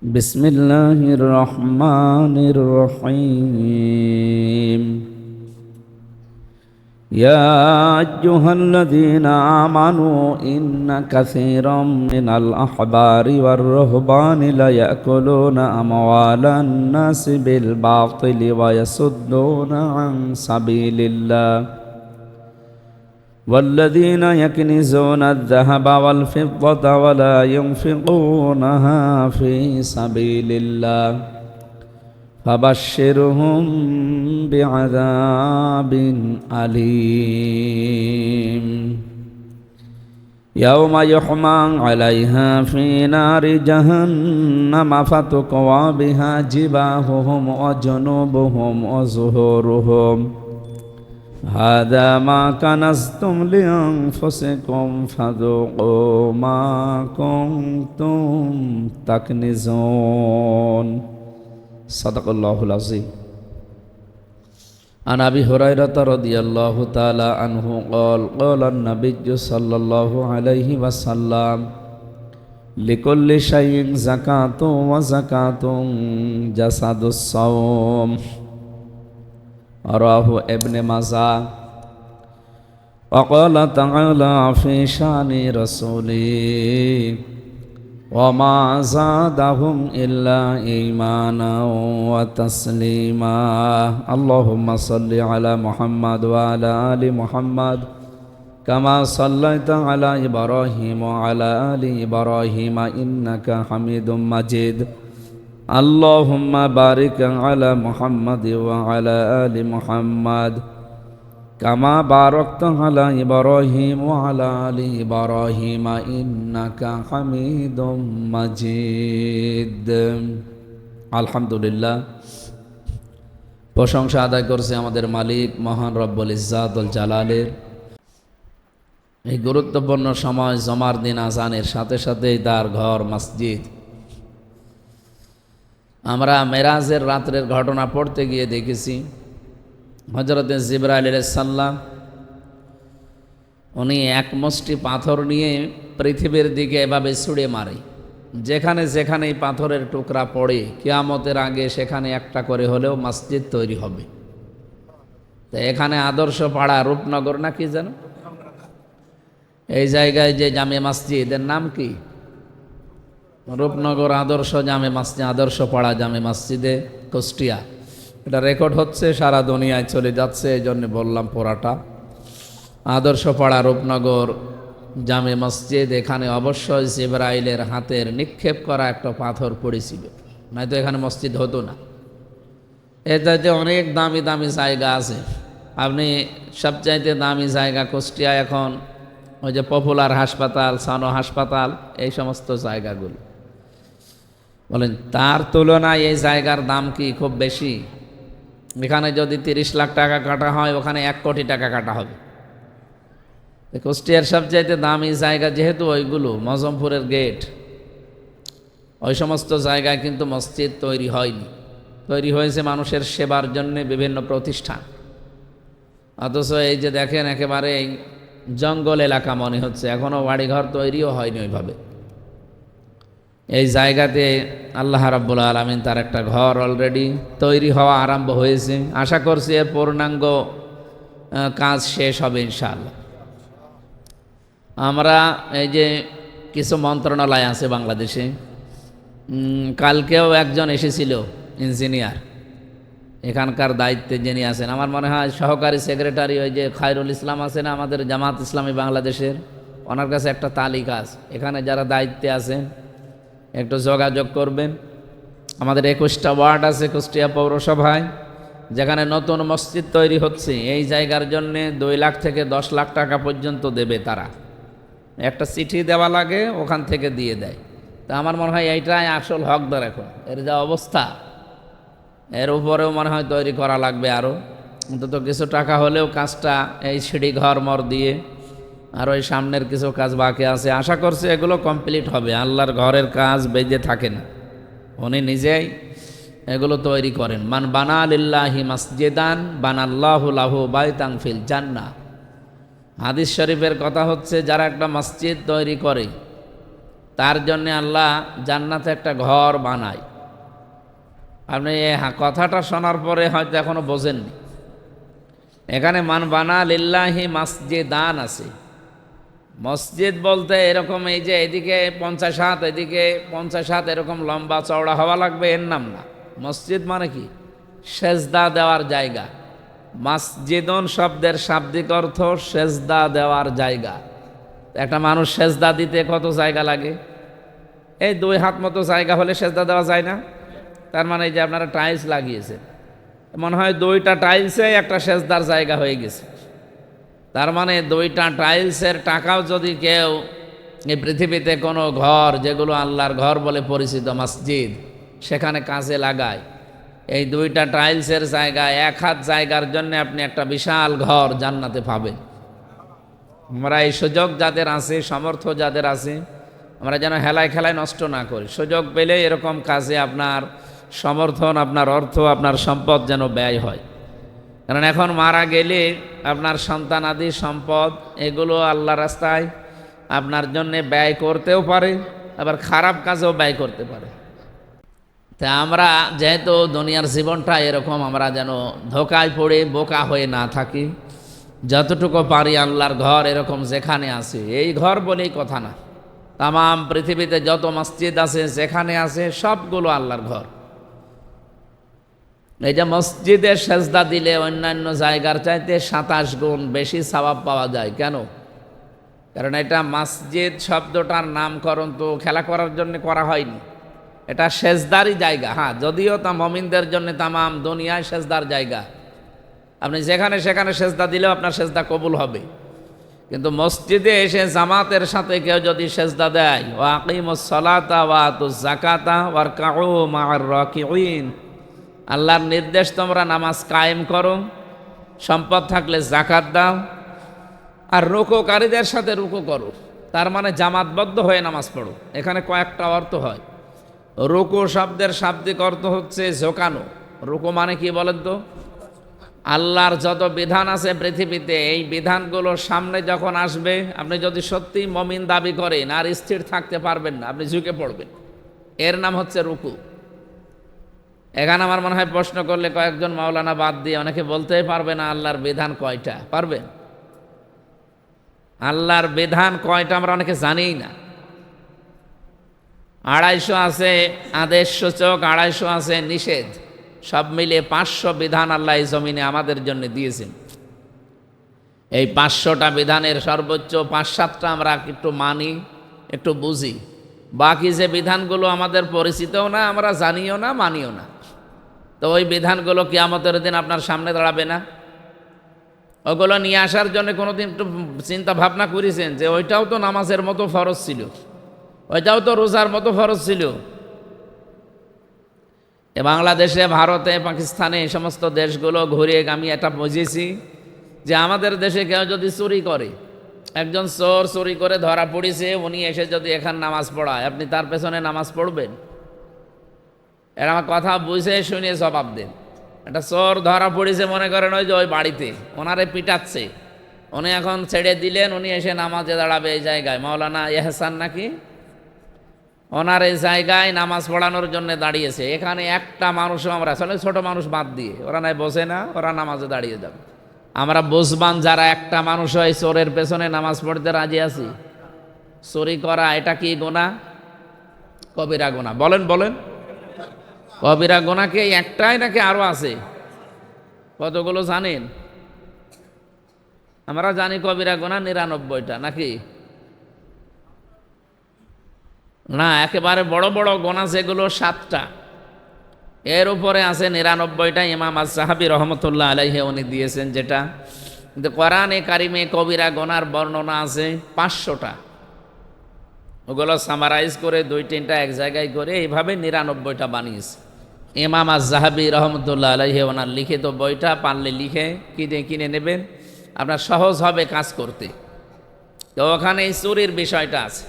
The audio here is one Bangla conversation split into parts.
بسم الله الرحمن الرحيم يا أيها الذين آمنوا إن كثيرا من الأحبار والرهبان ليأكلون أموال الناس بالباطل ويصدون عن سبيل الله والذين يكنزون الذهب والفضة ولا ينفقونها في سبيل الله فبشرهم بعذاب أليم يوم يحمى عليها في نار جهنم فتقوى بها جباههم وجنوبهم وظهورهم هذا ما كنزتم لأنفسكم فذوقوا ما كنتم تكنزون صدق الله العظيم. عن أبي هريرة رضي الله تعالى عنه قال قال النبي صلى الله عليه وسلم لكل شيء زكاة وزكاة جسد الصوم رواه ابن ماجه. وقال تعالى في شان رسوله وما زادهم إلا إيمانا وتسليما اللهم صل على محمد وعلى آل محمد كما صليت على إبراهيم وعلى آل إبراهيم إنك حميد مجيد اللهم بارك على محمد وعلى آل محمد كما باركت على إبراهيم وعلى آل إبراهيم إنك حميد مجيد আলহামদুলিল্লাহ। প্রশংসা আদায় করছে আমাদের মালিক মহান রব্বুল ইজ্জাতুল জালালের। এই গুরুত্বপূর্ণ সময় জমার দিন আজানের সাথে সাথেই তার ঘর মসজিদ। আমরা মেরাজের রাত্রের ঘটনা পড়তে গিয়ে দেখেছি হযরতে জিবরাইল আলাইহিস সালাম উনি এক মুষ্টি পাথর নিয়ে পৃথিবীর দিকে এভাবে ছুঁড়ে মারে, যেখানে যেখানে এই পাথরের টুকরা পড়ে কিয়ামতের আগে সেখানে একটা করে হলেও মসজিদ তৈরি হবে। তো এখানে আদর্শ পাড়া রূপনগর না কি জানো, এই জায়গায় যে জামে মসজিদের নাম কি? রূপনগর আদর্শ জামে মসজিদ, আদর্শ পাড়া জামে মসজিদে কুষ্টিয়া। এটা রেকর্ড হচ্ছে, সারা দুনিয়ায় চলে যাচ্ছে, এই জন্য বললাম পোড়াটা। আদর্শ পাড়া রূপনগর জামে মসজিদ, এখানে অবশ্যই জিবরাইলের হাতের নিক্ষেপ করা একটা পাথর পড়েছিল, নয়তো এখানে মসজিদ হতো না। এটাতে অনেক দামি দামি জায়গা আছে। আপনি সবচাইতে দামি জায়গা কুষ্টিয়া এখন ওই যে পপুলার হাসপাতাল, সানো হাসপাতাল, এই সমস্ত জায়গাগুলো বলেন, তার তুলনায় এই জায়গার দাম কি খুব বেশি? এখানে যদি 30 লাখ টাকা কাটা হয়, ওখানে 1 কোটি টাকা কাটা হবে। কুষ্টিয়ার সবচাইতে দামি জায়গা যেহেতু ওইগুলো, মজমপুরের গেট, ওই সমস্ত জায়গায় কিন্তু মসজিদ তৈরি হয়নি। তৈরি হয়েছে মানুষের সেবার জন্য বিভিন্ন প্রতিষ্ঠান। অথচ এই যে দেখেন একেবারে এই জঙ্গল এলাকা মনে হচ্ছে, এখনও বাড়িঘর তৈরিও হয়নি ওইভাবে। এই জায়গাতে আল্লাহ রাব্বুল আলামিন তার একটা ঘর অলরেডি তৈরি হওয়া আরম্ভ হয়েছে। আশা করছি এর পূর্ণাঙ্গ কাজ শেষ হবে ইনশাআল্লাহ। আমরা এই যে কিছু মন্ত্রণালয় আছে বাংলাদেশে, কালকেও একজন এসেছিল ইঞ্জিনিয়ার, এখানকার দায়িত্বে যিনি আছেন, আমার মনে হয় সহকারী সেক্রেটারি ওই যে খায়রুল ইসলাম আছে না আমাদের জামাত ইসলামী বাংলাদেশের, ওনার কাছে একটা তালিকা আছে। এখানে যারা দায়িত্বে আছেন একটু যোগাযোগ করবেন। আমাদের 21টা ওয়ার্ড আছে কুষ্টিয়া পৌরসভায়, যেখানে নতুন মসজিদ তৈরি হচ্ছে। এই জায়গার জন্য 2 লাখ থেকে 10 লাখ টাকা পর্যন্ত দেবে তারা। একটা চিঠি দেওয়া লাগে, ওখান থেকে দিয়ে দেয়। তা আমার মনে হয় এইটাই আসল হকদার। এখন এর যা অবস্থা, এর উপরেও মনে হয় তৈরি করা লাগবে আরও, অন্তত কিছু টাকা হলেও কাজটা, এই সিঁড়ি ঘর মর দিয়ে আর ওই সামনের কিছু কাজ বাকি আছে। আশা করছি এগুলো কমপ্লিট হবে। আল্লাহর ঘরের কাজ বেজে থাকে না, উনি নিজেই এগুলো তৈরি করেন। মান বানা লিল্লাহি মাসজিদান বানাল্লাহু লাহু বাইতান ফিল জান্নাহ। হাদিস শরীফের কথা হচ্ছে, যারা একটা মসজিদ তৈরি করে তার জন্য আল্লাহ জান্নাতে একটা ঘর বানায়। আপনি কথাটা শোনার পরে হয়তো এখনো বোঝেননি। এখানে মান বানা লিল্লাহি মাসজিদান আছে। মসজিদ বলতে এরকম এই যে এদিকে 50 হাত এদিকে 50 হাত এরকম লম্বা চওড়া হওয়া লাগবে এর নাম না। মসজিদ মানে কি? সেজদা দেওয়ার জায়গা। মাসজিদুন শব্দের শাব্দিক অর্থ সেজদা দেওয়ার জায়গা। একটা মানুষ সেজদা দিতে কত জায়গা লাগে? এই 2 হাত মতো জায়গা হলে সেজদা দেওয়া যায় না? তার মানে এই যে আপনারা টাইলস লাগিয়েছে, মনে হয় 2টা টাইলসে একটা সেজদার জায়গা হয়ে গেছে। তার মানে 2টা টাইলসের টাকাও যদি কেউ এই পৃথিবীতে কোনো ঘর, যেগুলো আল্লাহর ঘর বলে পরিচিত মসজিদ, সেখানে কাজে লাগায়, এই 2টা টাইলসের জায়গায় 1 হাত জায়গার জন্য আপনি একটা বিশাল ঘর জান্নাতে পাবেন। আমরা এই সুযোগ যাদের আছে, সামর্থ্য যাদের আছে, আমরা যেন হেলায় খেলায় নষ্ট না করি। সুযোগ পেলে এরকম কাজে আপনার সমর্থন, আপনার অর্থ, আপনার সম্পদ যেন ব্যয় হয়। কারণ এখন মারা গেলে আপনার সন্তানাদি সম্পদ এগুলো আল্লাহ রাস্তায় আপনার জন্যে ব্যয় করতেও পারে, আবার খারাপ কাজেও ব্যয় করতে পারে। তা আমরা যেহেতু দুনিয়ার জীবনটা এরকম, আমরা যেন ধোকায় পড়ে বোকা হয়ে না থাকি। যতটুকু পারি আল্লাহর ঘর এরকম যেখানে আছে, এই ঘর বলেই কথা না, তামাম পৃথিবীতে যত মসজিদ আছে যেখানে আছে সবগুলো আল্লাহর ঘর। এই যে মসজিদে সেজদা দিলে অন্যান্য জায়গার চাইতে 27 গুণ বেশি সওয়াব পাওয়া যায়। কেন? কারণ এটা মসজিদ শব্দটার নামকরণ তো খেলা করার জন্য করা হয়নি, এটা সেজদারই জায়গা। হ্যাঁ, যদিও তা মুমিনদের জন্য তামাম দুনিয়ায় সেজদার জায়গা, আপনি যেখানে সেখানে সেজদা দিলেও আপনার সেজদা কবুল হবে। কিন্তু মসজিদে এসে জামাতের সাথে কেউ যদি সেজদা দেয়, ওয়া আকিমুস সালাতা ওয়া আতুজ যাকাতা ওয়ারকাউ মা'আর রাকিঈন, আল্লাহর নির্দেশ তোমরা নামাজ কায়েম করো, সম্পদ থাকলে যাকাত দাও, আর রুকুকারীদের সাথে রুকু করো। তার মানে জামাতবদ্ধ হয়ে নামাজ পড়ো। এখানে কয়েকটা অর্থ হয়। রুকু শব্দের শাব্দিক অর্থ হচ্ছে ঝোঁকানো। রুকু মানে কি বলেন তো? আল্লাহর যত বিধান আছে পৃথিবীতে, এই বিধানগুলো সামনে যখন আসবে, আপনি যদি সত্যি মুমিন দাবি করেন আর স্থির থাকতে পারবেন না, আপনি ঝুঁকে পড়বেন। এর নাম হচ্ছে রুকু। এখানে আমার মনে হয় প্রশ্ন করলে কয়েকজন মাওলানা বাদ দিয়ে অনেকে বলতেই পারবে না আল্লাহর বিধান কয়টা। পারবেন? আল্লাহর বিধান কয়টা আমরা অনেকে জানিই না। 250 আছে আদেশ সূচক, 250 আছে নিষেধ, সব মিলিয়ে 500 বিধান আল্লাহ এই জমিনে আমাদের জন্য দিয়েছেন। এই 500টা বিধানের সর্বোচ্চ 5-7টা আমরা একটু মানি, একটু বুঝি। বাকি যে বিধানগুলো আমাদের পরিচিতও না, আমরা জানিও না, মানিও না, তো ওই বিধানগুলো কিয়ামতের দিন আপনার সামনে দাঁড়াবে না। ওগুলো নিয়ে আসার জন্য কোনোদিন একটু চিন্তা ভাবনা করেছেন যে ওইটাও তো নামাজের মতো ফরজ ছিল, ওইটাও তো রোজার মতো ফরজ ছিল? বাংলাদেশে, ভারতে, পাকিস্তানে, এই সমস্ত দেশগুলো ঘুরে আমি এটা বুঝেছি যে আমাদের দেশে কেউ যদি চুরি করে, একজন চোর চুরি করে ধরা পড়েছে, উনি এসে যদি এখানে নামাজ পড়ায়, আপনি তার পেছনে নামাজ পড়বেন? এরা আমার কথা বুঝে শুনে জবাব দেন। একটা চোর ধরা পড়েছে, মনে করেন ওই যে ওই বাড়িতে ওনারে পিটাচ্ছে, উনি এখন ছেড়ে দিলেন, উনি এসে নামাজে দাঁড়াবে এই জায়গায়, মাওলানা ইহসান নাকি, ওনার এই জায়গায় নামাজ পড়ানোর জন্য দাঁড়িয়েছে। এখানে একটা মানুষও, আমরা আসলে ছোট মানুষ বাদ দিয়ে, ওরা নাই বসে না, ওরা নামাজে দাঁড়িয়ে যাবে। আমরা বুঝবান যারা একটা মানুষ হয় চোরের পেছনে নামাজ পড়তে রাজি আছি। চুরি করা এটা কি গুনাহ? কবিরা গুনাহ। বলেন বলেন, কবিরা গুনাহ কি একটাই নাকি আরো আছে? কতগুলো জানেন? আমরা জানি কবিরা গুনাহ 99টা, নাকি না? একেবারে বড় বড় গুনাহ যেগুলো 7টা, এর উপরে আছে 99টা। ইমাম আজ-যাহাবী রহমতুল্লাহ আলাইহি উনি দিয়েছেন যেটা। কিন্তু কোরআনে কারিমে কবিরা গুনার বর্ণনা আছে 500টা। ওগুলো সামারাইজ করে 2-3টা এক জায়গায় করে এইভাবে 99টা বানিয়েছে ইমাম আজ-যাহাবী রহমতুল্লাহ আলাইহি। ওনার লিখিত বইটা পারলে লিখে কিনে নেবেন, আপনার সহজ হবে কাজ করতে। তো ওখানে এই চুরির বিষয়টা আছে,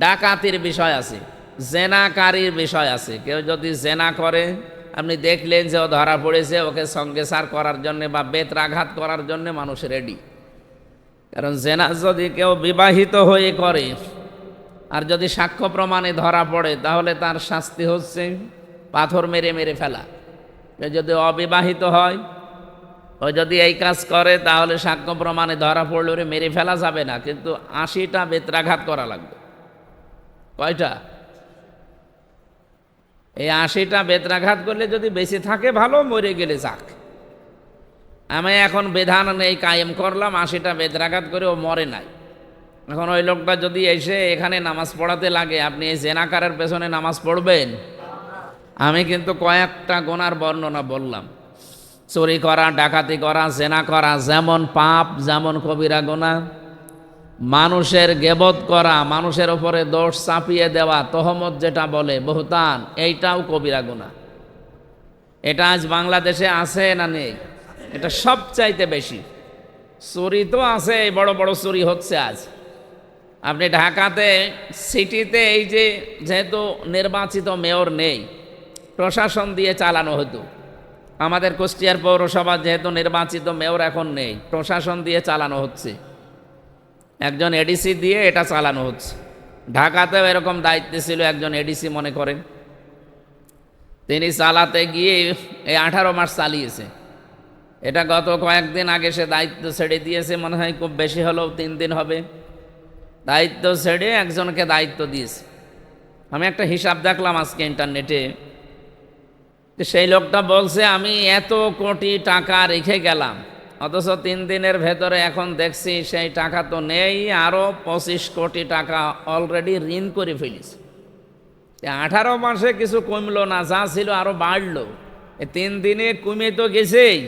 ডাকাতির বিষয় আছে, জেনাকারীর বিষয় আছে। কেউ যদি জেনা করে, আপনি দেখলেন যে ও ধরা পড়েছে, ওকে সঙ্গেসার করার জন্য বা বেত্রাঘাত করার জন্য মানুষ রেডি। কারণ জেনা যদি কেউ বিবাহিত হয়ে করে, আর যদি সাক্ষ্য প্রমাণে ধরা পড়ে তাহলে তার শাস্তি হচ্ছে পাথর মেরে মেরে ফেলা। যদি অবিবাহিত হয়, ও যদি এই কাজ করে তাহলে সাক্ষ্য প্রমাণে ধরা পড়লে ওরে মেরে ফেলা যাবে না, কিন্তু 80টা বেত্রাঘাত করা লাগবে। কয়টা? এই 80টা বেত্রাঘাত করলে যদি বেঁচে থাকে ভালো, মরে গেলে যাক। আমি এখন বিধান নেই কায়েম করলাম, 80টা বেত্রাঘাত করে ও মরে নাই। এখন ওই লোকটা যদি এসে এখানে নামাজ পড়াতে লাগে, আপনি এই জেনাকারের পেছনে নামাজ পড়বেন? আমি কিন্তু কয়েকটা গুনার বর্ণনা বললাম। চুরি করা, ডাকাতি করা, জেনা করা যেমন পাপ, যেমন কবিরা গুনাহ। মানুষের গেবত করা, মানুষের ওপরে দোষ চাপিয়ে দেওয়া, তহমত যেটা বলে, বহুতান, এইটাও কবিরা গুনাহ। এটা আজ বাংলাদেশে আছে না নেই? এটা সবচাইতে বেশি। চুরি তো আছে, বড় বড় চুরি হচ্ছে আজ। আপনি ঢাকাতে সিটিতে এই যে যেহেতু নির্বাচিত মেয়র নেই, প্রশাসন দিয়ে চালানো হতো। আমাদের কুষ্টিয়ার পৌরসভা যেহেতু নির্বাচিত মেয়র এখন নেই, প্রশাসন দিয়ে চালানো হচ্ছে, একজন এডিসি দিয়ে এটা চালানো হচ্ছে। ঢাকাতেও এরকম দায়িত্বে ছিল একজন এডিসি, মনে করেন। তিনি চালাতে গিয়ে এই 18 মাস চালিয়েছে। এটা গত কয়েকদিন আগে সে দায়িত্ব ছেড়ে দিয়েছে, মনে হয় খুব বেশি হলেও 3 দিন হবে। দায়িত্ব ছেড়ে একজনকে দায়িত্ব দিয়েছে। আমি একটা হিসাব দেখলাম আজকে ইন্টারনেটে, সেই লোকটা বলছে আমি এত কোটি টাকা রেখে গেলাম, অথচ 3 দিনের ভেতরে এখন দেখছি সেই টাকা তো নেই, আরও 25 কোটি টাকা অলরেডি ঋণ করে ফেলিস। 18 মাসে কিছু কমলো না, যা ছিল আরও বাড়লো। 3 দিনে কমে তো গেছেই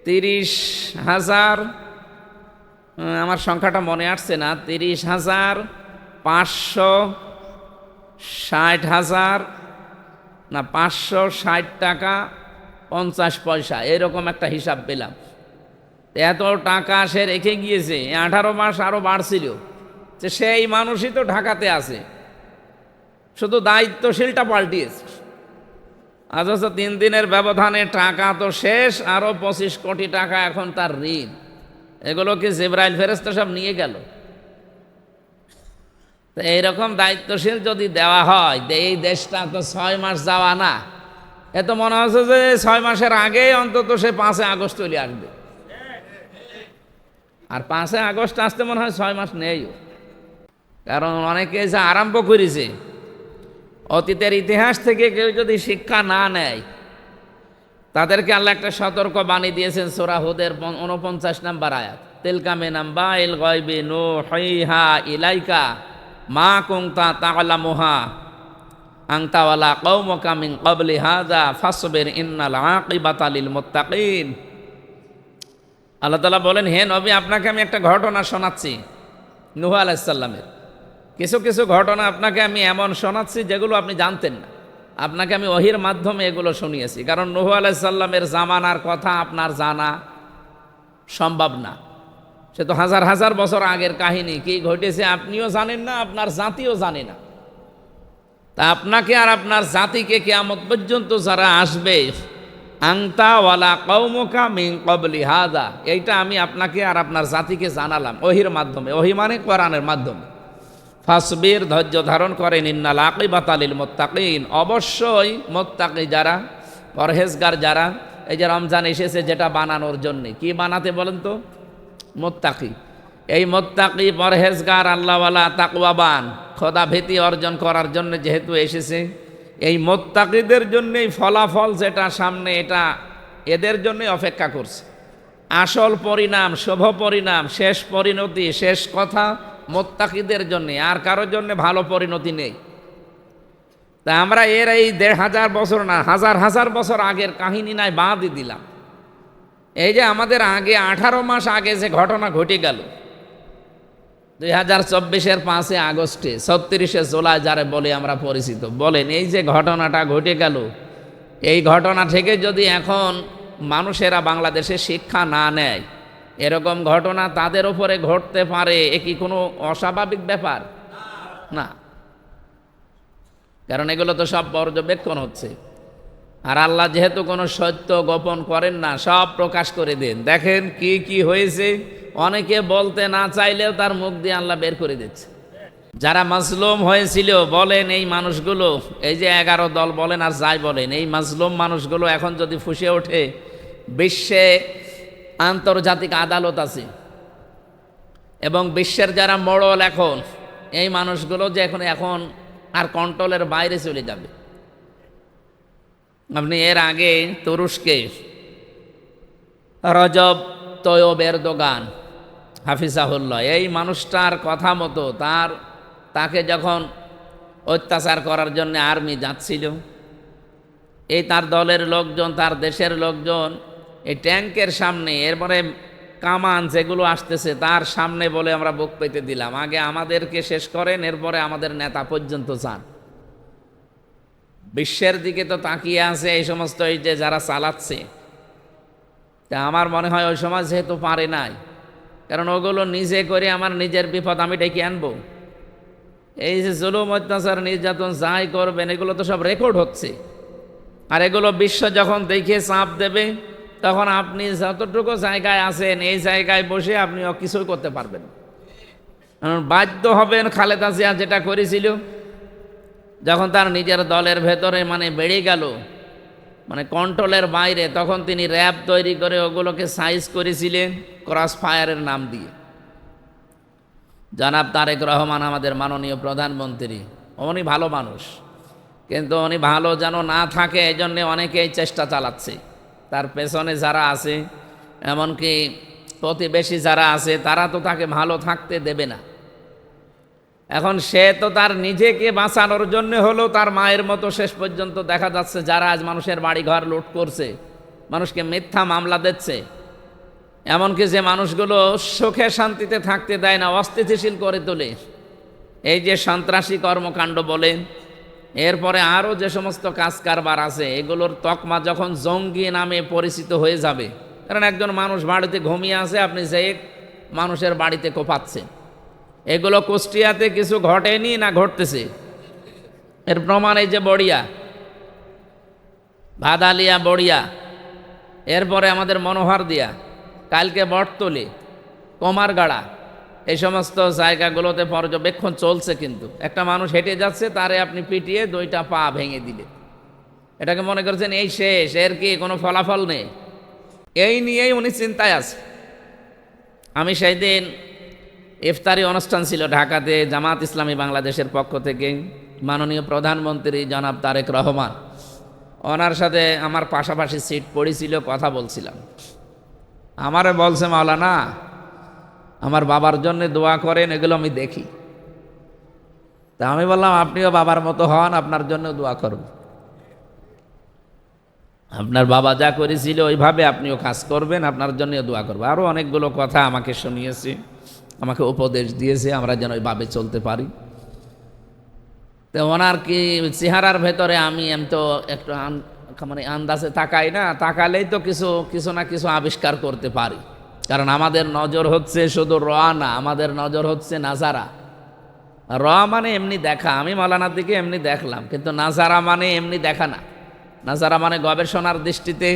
30,000, আমার সংখ্যাটা মনে আসছে না, 30,560,000 না 560 টাকা 50 পয়সা, এরকম একটা হিসাব পেলাম। এত টাকা সে রেখে গিয়েছে, 18 মাস আরও বাড়ছিল। যে সেই মানুষই তো ঢাকাতে আছে, শুধু দায়িত্বশীলটা পাল্টিয়েছে। অথচ 3 দিনের ব্যবধানে টাকা তো শেষ, আরও 25 কোটি টাকা এখন তার ঋণ। এগুলো কি জিবরাইল ফেরেশতা সব নিয়ে গেল? তো এইরকম দায়িত্বশীল যদি দেওয়া হয়, এই দেশটা তো 6 মাস যাওয়া না। এত মনে হচ্ছে যে 6 মাসের আগেই অন্তত সে 5 আগস্ট চলে আসবে। আর 5 আগস্ট আসতে মনে হয় 6 মাস নেই। কারণ অনেকে যে আরম্ভ করেছে, অতীতের ইতিহাস থেকে কেউ যদি শিক্ষা না নেয়, তাদেরকে আল্লাহ একটা সতর্ক বাণী দিয়েছেন সূরা হুদের 49 নম্বর আয়াত, তিলকা মিন আম্বাইল গায়বি নূহিহা ইলাইকা মা কুনতা তা'লামুহা আনতা ওয়ালা কওমুকা মিন ক্বাবলি হাযা ফাসবির ইন্নাল আকিবাতা লিল মুত্তাকিন। আল্লাহ তাআলা বলেন, হে নবী, আপনাকে আমি একটা ঘটনা শোনাচ্ছি নূহ আলাইহিস সালামের। কিছু কিছু ঘটনা আপনাকে আমি এমন শোনাচ্ছি যেগুলো আপনি জানতেন না। আপনাকে আমি ওহির মাধ্যমে এগুলো শুনিয়েছি, কারণ নূহ আলাইহিস সালামের জামানার কথা আপনার জানা সম্ভব না। সে তো হাজার হাজার বছর আগের কাহিনী, কি ঘটেছে আপনিও জানেন না, আপনার জাতিও জানে না। তা আপনাকে আর আপনার জাতিকে কিয়ামত পর্যন্ত যারা আসবে, আনতা ওয়ালা কওমুকা মিন ক্বাবলি হাযা, এইটা আমি আপনাকে আর আপনার জাতিকে জানালাম ওহির মাধ্যমে। ওহি মানে কোরআনের মাধ্যমে। ফাসবির, ধৈর্য ধারণ করেন, ইন্নাল আকিবাতা লিল মুত্তাকিন, অবশ্যই মুত্তাকি যারা, পরহেজগার যারা। এই যে রমজান এসেছে যেটা বানানোর জন্যে, কি বানাতে বলেন তো? মুত্তাকি। এই মুত্তাকি, পরহেজগার, আল্লাহওয়ালা, তাকওয়াবান, খোদা ভীতি অর্জন করার জন্য যেহেতু এসেছে, এই মুত্তাকিদের জন্যই ফলাফল যেটা সামনে, এটা এদের জন্যই অপেক্ষা করছে। আসল পরিণাম, শুভ পরিণাম, শেষ পরিণতি, শেষ কথা মুত্তাকিদের জন্যে, আর কারোর জন্য ভালো পরিণতি নেই। তা আমরা এর এই 1,500 বছর না, হাজার হাজার বছর আগের কাহিনী নাই বাদই দিলাম। এই যে আমাদের আগে 18 মাস আগে যে ঘটনা ঘটে গেল 2024-এর 5 আগস্টে, 36শে জুলাই যারে বলে আমরা পরিচিত, বলেন এই যে ঘটনাটা ঘটে গেল, এই ঘটনা থেকে যদি এখন মানুষেরা বাংলাদেশে শিক্ষা না নেয়, এরকম ঘটনা তাদের উপরে ঘটতে পারে, এ কি কোনো অস্বাভাবিক ব্যাপার না? কারণ এগুলো তো সব পর্যবেক্ষণ হচ্ছে। আর আল্লাহ যেহেতু কোনো সত্য গোপন করেন না, সব প্রকাশ করে দেন। দেখেন কি কি হয়েছে, অনেকে বলতে না চাইলেও তার মুখ দিয়ে আল্লাহ বের করে দিচ্ছে। যারা মাজলুম হয়েছিল বলেন এই মানুষগুলো, এই যে 11 দল বলেন আর যাই বলেন, এই মাজলুম মানুষগুলো এখন যদি ফুঁসে ওঠে, বিশ্বে আন্তর্জাতিক আদালত আছে এবং বিশ্বের যারা মোড়ল এখন, এই মানুষগুলো যে এখন আর কন্ট্রোলের বাইরে চলে যাবে। আপনি এর আগে তুরস্কে রজব তয়্যব এরদোগান হাফিজাহুল্লাহ, এই মানুষটার কথা মতো তাকে যখন অত্যাচার করার জন্য আর্মি যাচ্ছিল, এই তার দলের লোকজন, তার দেশের লোকজন এই ট্যাঙ্কের সামনে, এরপরে কামান যেগুলো আসতেছে তার সামনে বলে আমরা বুক পেতে দিলাম, আগে আমাদেরকে শেষ করেন, এরপরে আমাদের নেতা পর্যন্ত যান। বিশ্বের দিকে তো তাকিয়ে আছে এই সমস্ত এই যে যারা চালাচ্ছে। তা আমার মনে হয় ওই সময় যেহেতু পারে নাই, কারণ ওগুলো নিজে করে আমার নিজের বিপদ আমি ডেকে আনবো। এই যে জুলুম, অত্যাচার, নির্যাতন যাই করবেন, এগুলো তো সব রেকর্ড হচ্ছে, আর এগুলো বিশ্ব যখন দেখে চাপ দেবে, তখন আপনি যতটুকু জায়গায় আছেন এই জায়গায় বসে আপনিও কিছুই করতে পারবেন না। বাধ্য হবেন খালেদা জিয়া যেটা করেছিল, যখন তার নিজের দলের ভেতরে বেড়ে গেল, কন্ট্রোলের বাইরে, তখন তিনি র্যাব তৈরি করে ওগুলোকে সাইজ করেছিলেন ক্রস ফায়ারের নাম দিয়ে। জনাব তারেক রহমান আমাদের মাননীয় প্রধানমন্ত্রী, উনি ভালো মানুষ, কিন্তু উনি ভালো যেন না থাকে এই জন্যে অনেকেই চেষ্টা চালাচ্ছে। তার পেছনে যারা আছে, এমনকি প্রতিবেশী যারা আছে, তারা তো তাকে ভালো থাকতে দেবে না। এখন সে তো তার নিজেকে বাঁচানোর জন্য হলো তার মায়ের মতো শেষ পর্যন্ত দেখা যাচ্ছে যারা আজ মানুষের বাড়িঘর লুট করছে, মানুষকে মিথ্যা মামলা দিচ্ছে, এমনকি যে মানুষগুলো সুখে শান্তিতে থাকতে দেয় না, অস্থিতিশীল করে তোলে, এই যে সন্ত্রাসী কর্মকাণ্ড বলেন, এরপরে আরও যে সমস্ত কাজ কারবার আছে, এগুলোর তকমা যখন জঙ্গি নামে পরিচিত হয়ে যাবে, কারণ একজন মানুষ বাড়িতে ঘুমিয়ে আছে, আপনি যে মানুষের বাড়িতে কোপাচ্ছেন, এগুলো কুষ্টিয়াতে কিছু ঘটেনি না ঘটতেছে, এর প্রমাণ এই যে বড়িয়া, ভাদালিয়া, বড়িয়া, এরপরে আমাদের মনোহর দিয়া, কালকে বটতলি, কুমারগাড়া, এই সমস্ত জায়গাগুলোতে পর্যবেক্ষণ চলছে। কিন্তু একটা মানুষ হেঁটে যাচ্ছে, তারে আপনি পিটিয়ে 2টা পা ভেঙে দিলে, এটাকে মনে করছেন এই শেষ, এর কি কোনো ফলাফল নেই? এই নিয়েই উনি চিন্তায় আছে। আমি সেই দিন ইফতারি অনুষ্ঠান ছিল ঢাকাতে, জামাত ইসলামী বাংলাদেশের পক্ষ থেকে মাননীয় প্রধানমন্ত্রী জনাব তারেক রহমান, ওনার সাথে আমার পাশাপাশি সিট পড়েছিল, কথা বলছিলাম। আমারে বলছে, মাওলানা আমার বাবার জন্য দোয়া করেন, এগুলো আমি দেখি। তা আমি বললাম, আপনিও বাবার মতো হন, আপনার জন্য দোয়া করব। আপনার বাবা যা করেছিল ওইভাবে আপনিও কাজ করবেন, আপনার জন্যও দোয়া করবো। আরও অনেকগুলো কথা আমাকে শুনিয়েছে, আমাকে উপদেশ দিয়েছে, আমরা যেন ওইভাবে চলতে পারি। তো ওনার কি চেহারার ভেতরে আমি তো একটু আন্দাজে তাকাই না, তাকালেই তো কিছু না কিছু আবিষ্কার করতে পারি, কারণ আমাদের নজর হচ্ছে শুধু র না, আমাদের নজর হচ্ছে নাজারা। র মানে এমনি দেখা, আমি মাওলানার দিকে এমনি দেখলাম, কিন্তু নাজারা মানে এমনি দেখা না, নাজারা মানে গবেষণার দৃষ্টিতে,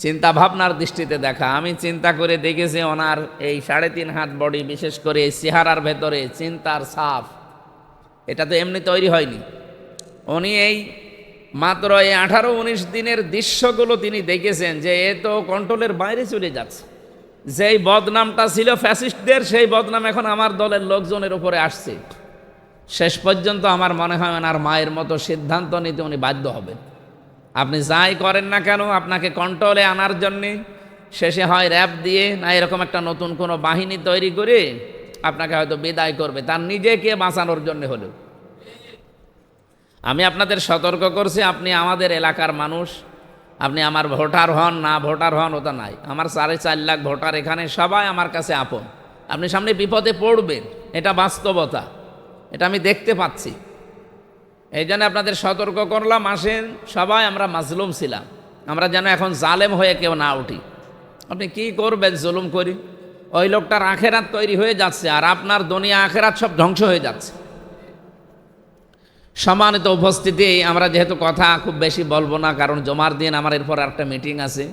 চিন্তা ভাবনার দৃষ্টিতে দেখা। আমি চিন্তা করে দেখেছি ওনার এই 3.5 হাত বডি, বিশেষ করে এই চেহারার ভেতরে চিন্তার ছাপ, এটা তো এমনি তৈরি হয়নি। উনি এই মাত্র এই 18-19 দিনের দৃশ্যগুলো তিনি দেখেছেন যে এ তো কন্ট্রোলের বাইরে চলে যাচ্ছে। যেই বদনামটা ছিল ফ্যাসিস্টদের, সেই বদনাম এখন আমার দলের লোকজনের উপরে আসছে। শেষ পর্যন্ত আমার মনে হয় ওনার মায়ের মতো সিদ্ধান্ত নিতে উনি বাধ্য হবেন। আপনি যাই করেন না কেন, আপনাকে কন্ট্রোলে আনার জন্যে শেষে হয় র্যাব দিয়ে, না এরকম একটা নতুন কোনো বাহিনী তৈরি করে আপনাকে হয়তো বিদায় করবে, তার নিজেকে বাঁচানোর জন্য হলেও। আমি আপনাদের সতর্ক করছি, আপনি আমাদের এলাকার মানুষ, আপনি আমার ভোটার হন না ভোটার হন ওটা নাই, আমার 4.5 লাখ ভোটার এখানে সবাই আমার কাছে আপন। আপনি সামনে বিপদে পড়বেন, এটা বাস্তবতা, এটা আমি দেখতে পাচ্ছি। এই জন্য আপনাদের সতর্ক করলাম, আসেন সবাই আমরা মাজলুম ছিলাম, আমরা যেন এখন জালেম হয়ে কেউ না উঠি। আপনি কি করবেন জুলুম করি? ওই লোকটার আখেরাত তৈরি হয়ে যাচ্ছে, আর আপনার দুনিয়া আখেরাত সব ধ্বংস হয়ে যাচ্ছে। সম্মানিত উপস্থিতি, আমরা যেহেতু কথা খুব বেশি বলবো না, কারণ জমার দিন আমার এরপর একটা মিটিং আছে।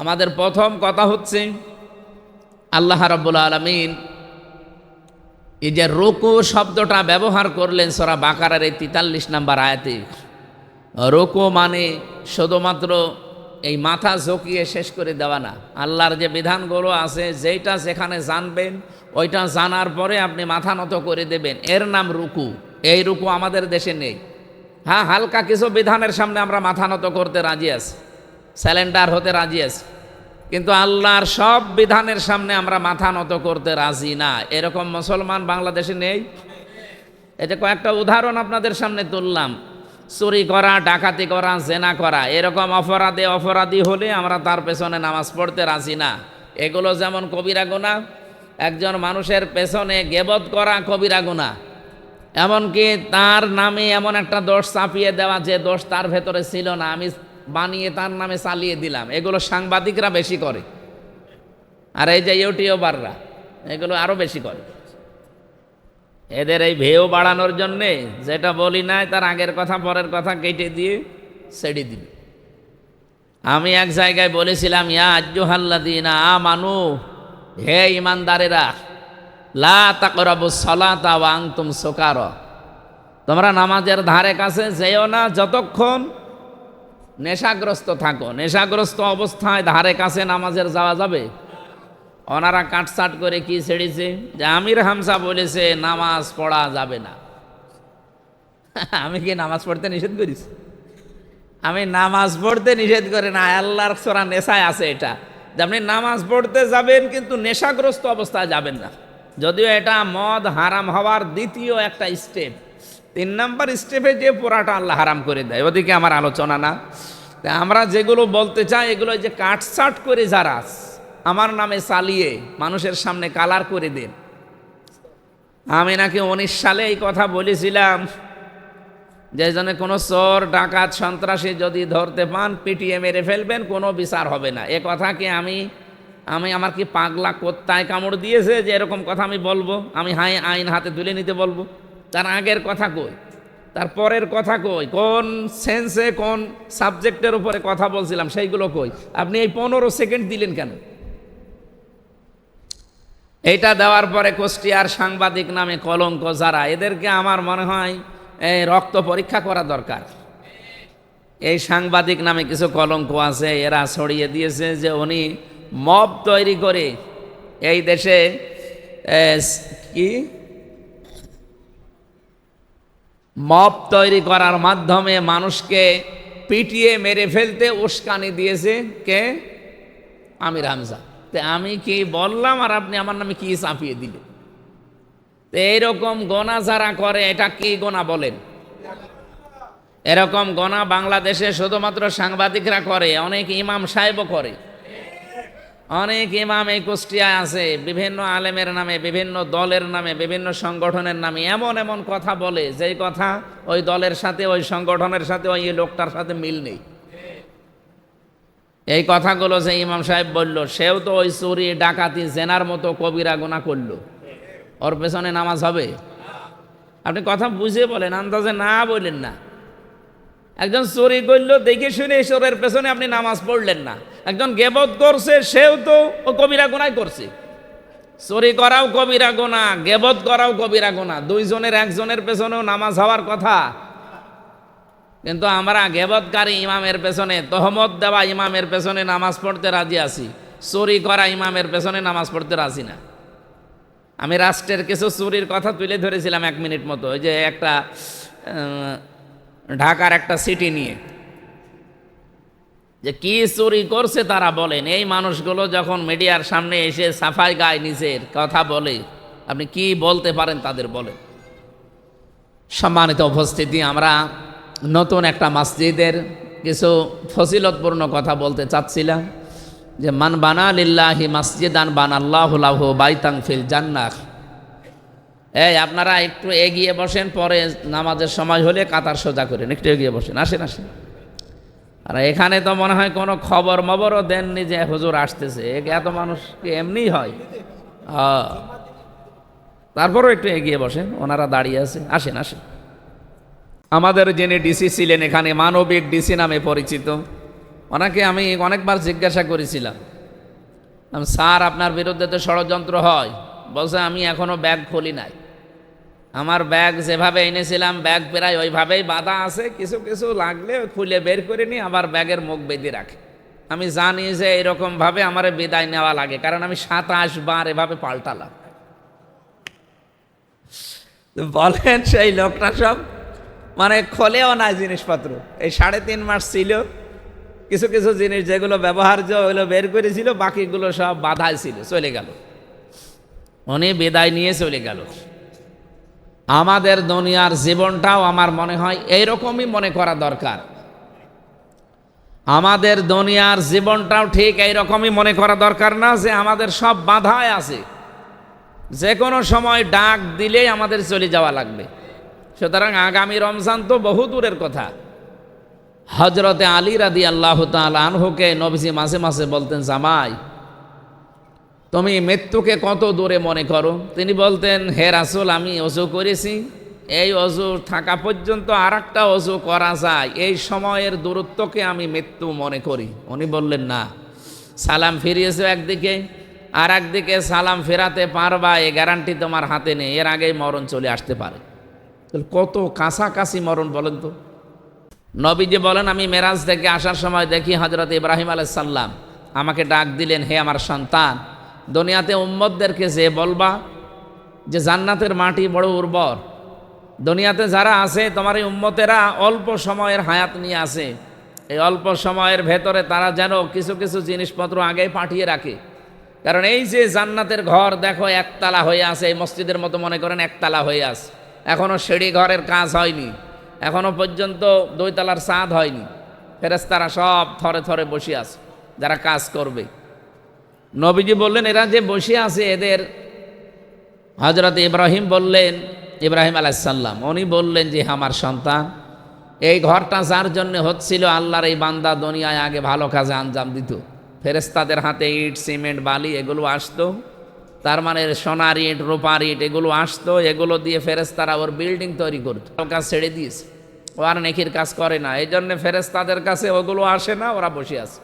আমাদের প্রথম কথা হচ্ছে, আল্লাহ রাব্বুল আলামিন এই যে রুকু শব্দটা ব্যবহার করলেন সূরা বাকারার এই 43 নম্বর আয়াতে, রুকু মানে শুধুমাত্র এই মাথা ঝুঁকিয়ে শেষ করে দেওয়া না। আল্লাহর যে বিধানগুলো আছে যেইটা যেখানে জানবেন ওইটা জানার পরে আপনি মাথা নত করে দেবেন, এর নাম রুকু। এই রুকু আমাদের দেশে নেই। হ্যাঁ, হালকা কিছু বিধানের সামনে আমরা মাথা নত করতে রাজি আছি, স্যালেন্ডার হতে রাজি আছি, কিন্তু আল্লাহর সব বিধানের সামনে আমরা মাথা নত করতে রাজি না। এরকম মুসলমান বাংলাদেশে নেই। এটা কয়েকটা উদাহরণ আপনাদের সামনে তুললাম। চুরি করা, ডাকাতি করা, জেনা করা, এরকম অপরাধী হলে আমরা তার পেছনে নামাজ পড়তে রাজি না। এগুলো যেমন কবিরা গুনাহ, একজন মানুষের পেছনে গীবত করা কবিরা গুনাহ, এমনকি তার নামে এমন একটা দোষ চাপিয়ে দেওয়া যে দোষ তার ভেতরে ছিল না, আমি বানিয়ে তার নামে চালিয়ে দিলাম। এগুলো সাংবাদিকরা বেশি করে, আর এই যে ইউটিউবাররা এগুলো আরও বেশি করে। এদের এই ভেউ বাড়ানোর জন্যে যেটা বলি নাই তার আগের কথা পরের কথা কেটে দিয়ে ছেড়ে দিবে। আমি এক জায়গায় বলেছিলাম, ইয়া আইয়ুহাল্লাযীনা আমানু, হে ইমানদারেরা, লা তাকরাবুস সালাতা ওয়া আনতুম সুকারা, তোমরা নামাজের ধারে কাছে যেও না যতক্ষণ নেশাগ্রস্ত থাকো। নেশাগ্রস্ত অবস্থায় ধারে কাছে নামাজের যাওয়া যাবে? ওনারা কাটসাট করে কি ছেড়েছে যে আমির হামজা বলেছে নামাজ পড়া যাবে না। আমি কি নামাজ পড়তে নিষেধ করেছি? আমি নামাজ পড়তে নিষেধ করি না, আল্লাহর সূরা নেশায় আছে এটা, যে আপনি নামাজ পড়তে যাবেন কিন্তু নেশাগ্রস্ত অবস্থায় যাবেন না। যদিও এটা মদ হারাম হওয়ার দ্বিতীয় একটা স্টেপ, 3 নাম্বার স্টেপে যে পোড়াটা আল্লাহ হারাম করে দেয়, ওদিকে আমার আলোচনা না। তা আমরা যেগুলো বলতে চাই এগুলো যে কাটসাট করে যারা আমার নামে চালিয়ে মানুষের সামনে কালার করে দেন। আমি নাকি 19 সালে এই কথা বলেছিলাম যে জন্য কোনো চোর ডাকাত সন্ত্রাসী যদি ধরতে পান পিটিয়ে মেরে ফেলবেন, কোনো বিচার হবে না। এ কথা কি আমি আমার কি পাগলা কোত্তায় কামড় দিয়েছে যে এরকম কথা আমি বলবো? আমি আইন হাতে তুলে নিতে বলবো? তার আগের কথা কই, তার পরের কথা কই, কোন সেন্সে কোন সাবজেক্টের উপরে কথা বলছিলাম সেইগুলো কই? আপনি এই 15 সেকেন্ড দিলেন কেন? এইটা দেওয়ার পরে কুষ্টিয়ার সাংবাদিক নামে কলঙ্ক যারা, এদেরকে আমার মনে হয় এই রক্ত পরীক্ষা করা দরকার। এই সাংবাদিক নামে কিছু কলঙ্ক আছে, এরা ছড়িয়ে দিয়েছে যে উনি মব তৈরি করে এই দেশে কি মব তৈরি করার মাধ্যমে মানুষকে পিটিয়ে মেরে ফেলতে উস্কানি দিয়েছে। কে? আমির হামজা। তে আমি কি বললাম আর আপনি আমার নামে কি চাপিয়ে দিলেন? তো এইরকম গোনা যারা করে এটা কি গোনা বলেন? এরকম গোনা বাংলাদেশে শুধুমাত্র সাংবাদিকরা করে, অনেক ইমাম সাহেবও করে। অনেক ইমাম এই কুষ্টিয়ায় আছে, বিভিন্ন আলেমের নামে, বিভিন্ন দলের নামে, বিভিন্ন সংগঠনের নামে এমন এমন কথা বলে যেই কথা ওই দলের সাথে, ওই সংগঠনের সাথে, ওই লোকটার সাথে মিল নেই। এই কথাগুলো যে ইমাম সাহেব বলল, সেও তো ওই চুরি ডাকাতি জেনার মতো কবিরা গুনাহ করলো, ওর পেছনে নামাজ হবে? আপনি কথা বুঝে বলেন, আন্দাজে না বললেন না। একজন চুরি করলো দেখে শুনে ঈশ্বরের পেছনে আপনি নামাজ পড়লেন না। একজন গীবত করছে, সেও তো ও কবিরা গুনাহ করছে। চুরি করাও কবিরা গুনাহ, গীবত করাও কবিরা গুনাহ, দুইজনের একজনের পেছনেও নামাজ হওয়ার কথা। কিন্তু আমরা গীবতকারী ইমামের পেছনে, তহমত দেওয়া ইমামের পেছনে নামাজ পড়তে রাজি আছি, চুরি করা ইমামের পেছনে নামাজ পড়তে রাজি না। আমি রাষ্ট্রের কিছু চুরির কথা তুলে ধরেছিলাম 1 মিনিট মতো, ওই যে একটা ঢাকার একটা সিটি নিয়ে যে কি চুরি করছে তারা বলেন। এই মানুষগুলো যখন মিডিয়ার সামনে এসে সাফাই গায় নিজের কথা বলে, আপনি কি বলতে পারেন তাদের? বলেন। সম্মানিত উপস্থিতি, আমরা নতুন একটা মসজিদের কিছু ফজিলতপূর্ণ কথা বলতে চাচ্ছিলাম যে মান বানা লিল্লাহি মসজিদান বানাল্লাহু লাহু বাইতান ফিল জান্নাহ। এই আপনারা একটু এগিয়ে বসেন, পরে নামাজের সময় হলে কাতার সোজা করেন, একটু এগিয়ে বসেন, আসেন আসেন। আর এখানে তো মনে হয় কোনো খবর মবরও দেননি যে হুজুর আসতেছে, এত মানুষ কি এমনি হয়? তারপরও একটু এগিয়ে বসেন, ওনারা দাঁড়িয়ে আছে, আসেন আসেন। আমাদের যিনি ডিসি ছিলেন এখানে, মানবিক ডিসি নামে পরিচিত, ওনাকে আমি অনেকবার জিজ্ঞাসা করেছিলাম, স্যার আপনার বিরুদ্ধে তো ষড়যন্ত্র হয়। বলছে আমি এখনো ব্যাগ খুলি নাই। আমার ব্যাগ যেভাবে এনেছিলাম ব্যাগ প্রায় ওইভাবেই বাঁধা আছে, কিছু কিছু লাগলে খুলে বের করে নিয়ে আবার ব্যাগের মুখ বেঁধে রাখে। আমি জানি যে এরকমভাবে আমার বিদায় নেওয়া লাগে, কারণ আমি 27 বার এভাবে পাল্টালাম। বলেন সেই লোকটা সব মানে খোলেও না জিনিসপত্র, এই 3.5 মাস ছিল, কিছু কিছু জিনিস যেগুলো ব্যবহার্য ওগুলো বের করেছিল, বাকিগুলো সব বাধাই ছিল, চলে গেল। উনি বিদায় নিয়ে চলে গেল। আমাদের দুনিয়ার জীবনটাও আমার মনে হয় এইরকমই মনে করা দরকার। আমাদের দুনিয়ার জীবনটাও ঠিক এইরকমই মনে করা দরকার না যে আমাদের সব বাধায় আছে, যে কোনো সময় ডাক দিলেই আমাদের চলে যাওয়া লাগবে। সুতরাং আগামী রমজান তো বহু দূরের কথা। হজরতে আলী রাদিয়াল্লাহু তাআলা আনহুকে নবীজি মাঝে মাঝে বলতেন, জামাই তুমি মৃত্যুকে কত দূরে মনে করো? তিনি বলতেন, হে রাসূল, আমি ওযু করেছি, এই অজু থাকা পর্যন্ত আর একটা অজু করা যায়, এই সময়ের দূরত্বকে আমি মৃত্যু মনে করি। উনি বললেন, না, সালাম ফিরিয়েছো একদিকে, আর একদিকে সালাম ফেরাতে পারবা এই গ্যারান্টি তোমার হাতে নেই, এর আগেই মরণ চলে আসতে পারে। কত কাছাকাছি মরণ বলেন তো। নবীজি বলেন, আমি মেরাজ থেকে আসার সময় দেখি হযরত ইব্রাহিম আলাইহিস সালাম আমাকে ডাক দিলেন, হে আমার সন্তান, দুনিয়াতে উম্মতদেরকে যে বলবা যে জান্নাতের মাটি বড় উর্বর, দুনিয়াতে যারা আছে তোমার এই উম্মতেরা অল্প সময়ের হায়াত নিয়ে আছে, এই অল্প সময়ের ভেতরে তারা যেন কিছু কিছু জিনিসপত্র আগেই পাঠিয়ে রাখে। কারণ এই যে জান্নাতের ঘর দেখো একতলা হয়ে আছে, এই মসজিদের মতো মনে করেন একতলা হয়ে আছে, এখনও সিঁড়ি ঘরের কাজ হয়নি, এখনও পর্যন্ত 2 তলার ছাদ হয়নি, ফেরেশতারা সব থরে থরে বসে আছে যারা কাজ করবে। নবীজি বললেন, এরা যে বসে আছে এদের হযরত ইব্রাহিম বললেন, ইব্রাহিম আলাইহিস সালাম, উনি বললেন যে আমার সন্তান, এই ঘরটা যার জন্য হচ্ছিল, আল্লাহর এই বান্দা দুনিয়ায় আগে ভালো কাজে আঞ্জাম দিত, ফেরেশতাদের হাতে ইট সিমেন্ট বালি এগুলো আসতো, তার মানে সোনার ইট রূপার ইট এগুলো আসতো, এগুলো দিয়ে ফেরেশতারা ওর বিল্ডিং তৈরি করতো। কাজ ছেড়ে দিয়েছে, ও আর নেকির কাজ করে না, এই জন্য ফেরেশতাদের কাছে ওগুলো আসে না, ওরা বসে আছে।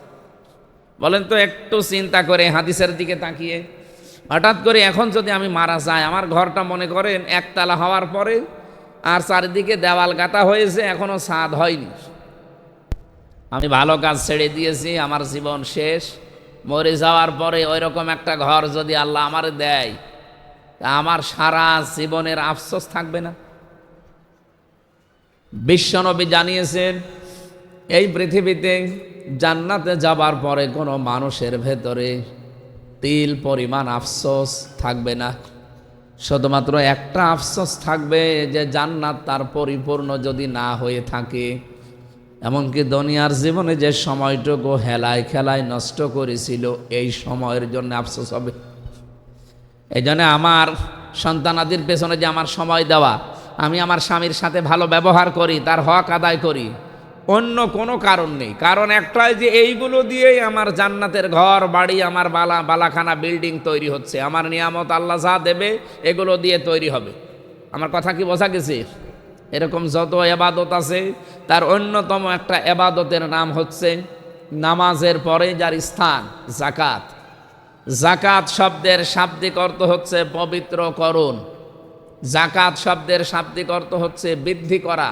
বলেন তো একটু চিন্তা করে হাদিসের দিকে তাকিয়ে, হঠাৎ করে এখন যদি আমি মারা যাই, আমার ঘরটা মনে করেন একতলা হওয়ার পরে আর চারিদিকে দেওয়াল গাঁথা হয়েছে, এখনো ছাদ হয়নি, আমি ভালো কাজ ছেড়ে দিয়েছি, আমার জীবন শেষ, মরে যাওয়ার পরে ওই রকম একটা ঘর যদি আল্লাহ আমারে দেয়, তা আমার সারা জীবনের আফসোস থাকবে না? বিশ্বনবী জানিয়েছেন, এই পৃথিবীতে জান্নাতে যাবার পরে কোনো মানুষের ভেতরে তিল পরিমাণ আফসোস থাকবে না, শুধুমাত্র একটা আফসোস থাকবে যে জান্নাত তার পরিপূর্ণ যদি না হয়ে থাকে, এমনকি দুনিয়ার জীবনে যে সময়টুকু হেলায় খেলায় নষ্ট করেছিল, এই সময়ের জন্য আফসোস হবে। এই জন্য আমার সন্তানাদির পেছনে যে আমার সময় দেওয়া, আমি আমার স্বামীর সাথে ভালো ব্যবহার করি, তার হক আদায় করি, অন্য কোনো কারণ নেই। কারণ একটাই যে এইগুলো দিয়েই আমার জান্নাতের ঘর বাড়ি, আমার বালাখানা বিল্ডিং তৈরি হচ্ছে, আমার নিয়ামত আল্লাহ যা দেবে এগুলো দিয়ে তৈরি হবে। আমার কথা কি বোঝা গেছে? এরকম যত এবাদত আছে তার অন্যতম একটা এবাদতের নাম হচ্ছে নামাজের পরে যার স্থান যাকাত। যাকাত শব্দের শাব্দিক অর্থ হচ্ছে পবিত্রকরণ, যাকাত শব্দের শাব্দিক অর্থ হচ্ছে বৃদ্ধি করা।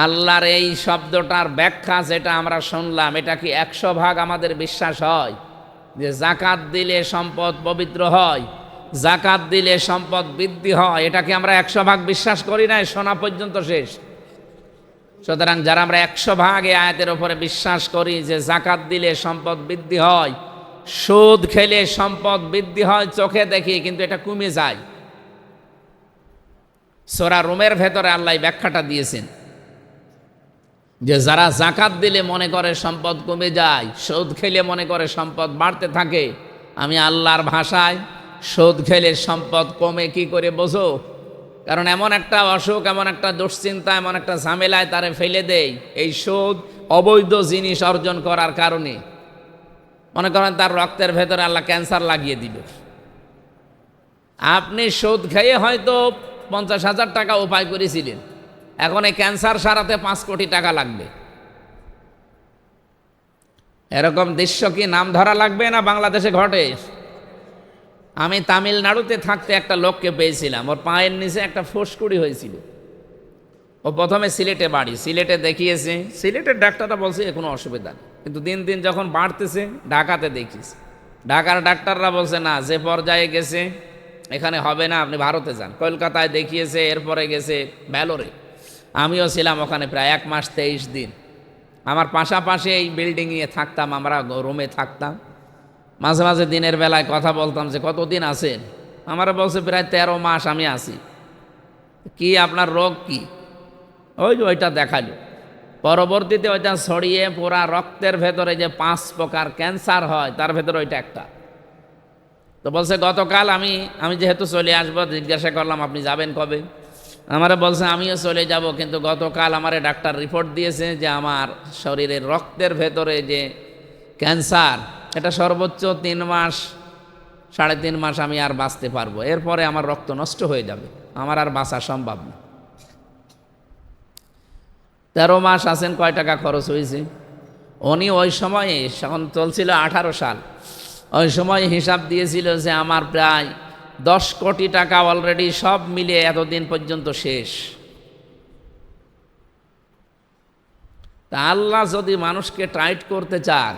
আল্লাহর এই শব্দটার ব্যাখ্যা যেটা আমরা শুনলাম, এটা কি 100% আমাদের বিশ্বাস হয় যে যাকাত দিলে সম্পদ পবিত্র হয়, যাকাত দিলে সম্পদ বৃদ্ধি হয়? এটাকে আমরা 100% বিশ্বাস করি না, শোনা পর্যন্ত শেষ। সুতরাং যারা আমরা 100% এই আয়াতের উপরে বিশ্বাস করি যে যাকাত দিলে সম্পদ বৃদ্ধি হয়, সুদ খেলে সম্পদ বৃদ্ধি হয় চোখে দেখি, কিন্তু এটা কমে যায়। সূরা রুমের ভেতরে আল্লাহ ব্যাখ্যাটা দিয়েছেন যে যারা যাকাত দিলে মনে করে সম্পদ কমে যায়, সুদ খেলে মনে করে সম্পদ বাড়তে থাকে, আমি আল্লাহর ভাষায় সুদ খেলে সম্পদ কমে কি করে বোঝো? কারণ এমন একটা অসুখ, এমন একটা দুশ্চিন্তা, এমন একটা ঝামেলায় তারে ফেলে দেয় এই সুদ, অবৈধ জিনিস অর্জন করার কারণে। মনে করেন তার রক্তের ভেতরে আল্লাহ ক্যান্সার লাগিয়ে দিল, আপনি সুদ খেয়ে হয়তো 50,000 টাকা উপায় করেছিলেন, এখন এই ক্যান্সার সারাতে 5 কোটি টাকা লাগবে। এরকম দৃশ্য কি নাম ধরা লাগবে না বাংলাদেশে ঘটে? আমি তামিলনাড়ুতে থাকতে একটা লোককে পেয়েছিলাম, ওর পায়ের নিচে একটা ফুসকুড়ি হয়েছিল। ও প্রথমে সিলেটে বাড়ি, সিলেটে দেখিয়েছে, সিলেটের ডাক্তাররা বলছে কোনো অসুবিধা নেই, কিন্তু দিন দিন যখন বাড়তেছে ঢাকাতে দেখিয়েছে, ঢাকার ডাক্তাররা বলছে না, যে পর্যায়ে গেছে এখানে হবে না, আপনি ভারতে যান। কলকাতায় দেখিয়েছে, এরপরে গেছে ভ্যালোরে। আমিও ছিলাম ওখানে প্রায় 1 মাস 23 দিন। আমার পাশাপাশি এই বিল্ডিংয়ে থাকতাম, আমরা রুমে থাকতাম। মাঝে মাঝে দিনের বেলায় কথা বলতাম যে কতদিন আছেন, আমারা বলছে প্রায় 13 মাস আমি আছি। কি আপনার রোগ কি? ওইটা দেখালো। পরবর্তীতে ওইটা ছড়িয়ে পুরা রক্তের ভেতরে যে 5 প্রকার ক্যান্সার হয় তার ভেতরে ওইটা একটা। তো বলছে গতকাল আমি যেহেতু চলে আসবো, জিজ্ঞাসা করলাম আপনি যাবেন কবে? আমারে বলছে আমিও চলে যাব, কিন্তু গতকাল আমারে ডাক্তার রিপোর্ট দিয়েছে যে আমার শরীরের রক্তের ভেতরে যে ক্যান্সার, এটা সর্বোচ্চ 3 মাস 3.5 মাস আমি আর বাঁচতে পারবো, এরপরে আমার রক্ত নষ্ট হয়ে যাবে, আমার আর বাঁচা সম্ভব না। 13 মাস আছেন, কয় টাকা খরচ হয়েছে? উনি ওই সময়ে, যখন চলছিল 18 সাল, ওই সময় হিসাব দিয়েছিল যে আমার প্রায় 10 কোটি টাকা অলরেডি সব মিলিয়ে এতদিন পর্যন্ত শেষ। তা আল্লাহ যদি মানুষকে টাইট করতে চান,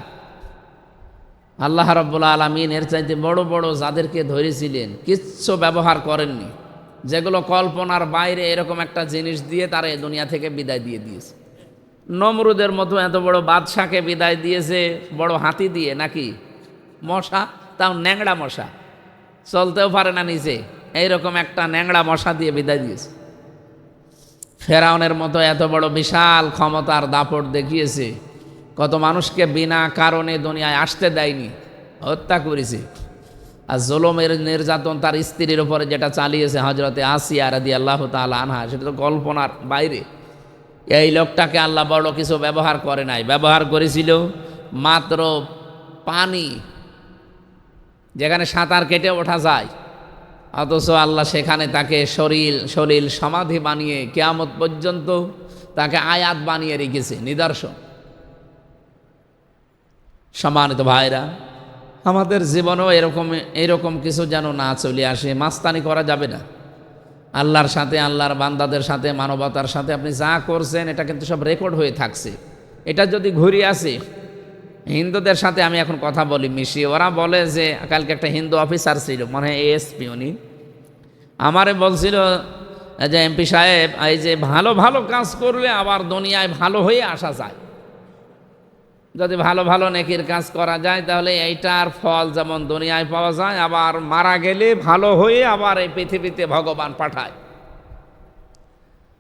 আল্লাহ রাব্বুল আলামিন এর চাইতে বড় বড় যাদেরকে ধরেছিলেন কিচ্ছু ব্যবহার করেননি, যেগুলো কল্পনার বাইরে, এরকম একটা জিনিস দিয়ে তারা এই দুনিয়া থেকে বিদায় দিয়ে দিয়েছে। নমরুদের মতো এত বড় বাদশাকে বিদায় দিয়েছে বড় হাতি দিয়ে, নাকি মশা, তাও ন্যাংড়া মশা, চলতেও পারে না নিচে, এইরকম একটা ন্যাংড়া মশা দিয়ে বিদায় দিয়েছে। ফেরাউনের মতো এত বড় বিশাল ক্ষমতার দাপট দেখিয়েছে, কত মানুষকে বিনা কারণে দুনিয়ায় আসতে দেয়নি, হত্যা করেছে। আর জুলুমের নির্যাতন তার স্ত্রীর উপরে যেটা চালিয়েছে হযরতে আসিয়া রাদিয়াল্লাহু তাআলা আনহা, সেটা তো কল্পনার বাইরে। এই লোকটাকে আল্লাহ বড় কিছু ব্যবহার করে নাই, ব্যবহার করেছিল মাত্র পানি, যেখানে সাঁতার কেটে ওঠা যায়, অথচ আল্লাহ সেখানে তাকে সলিল সমাধি বানিয়ে কিয়ামত পর্যন্ত তাকে আয়াত বানিয়ে রেখেছে, নিদর্শন। সম্মানিত ভাইরা, আমাদের জীবনেও এরকম কিছু যেন না চলে আসে। মাস্তানি করা যাবে না আল্লাহর সাথে, আল্লাহর বান্দাদের সাথে, মানবতার সাথে। আপনি যা করছেন এটা কিন্তু সব রেকর্ড হয়ে থাকছে। এটা যদি ঘুরে আসে, হিন্দুদের সাথে আমি এখন কথা বলি মিশিয়ে, ওরা বলে যে কালকে একটা হিন্দু অফিসার ছিল, মনে হয় এএসপি, উনি আমারে বলছিল যে এমপি সাহেব, এই যে ভালো ভালো কাজ করলে আবার দুনিয়ায় ভালো হয়ে আসা যায়। যদি ভালো ভালো নেকির কাজ করা যায় তাহলে এইটার ফল যেমন দুনিয়ায় পাওয়া যায়, আবার মারা গেলে ভালো হয়ে আবার এই পৃথিবীতে ভগবান পাঠায়।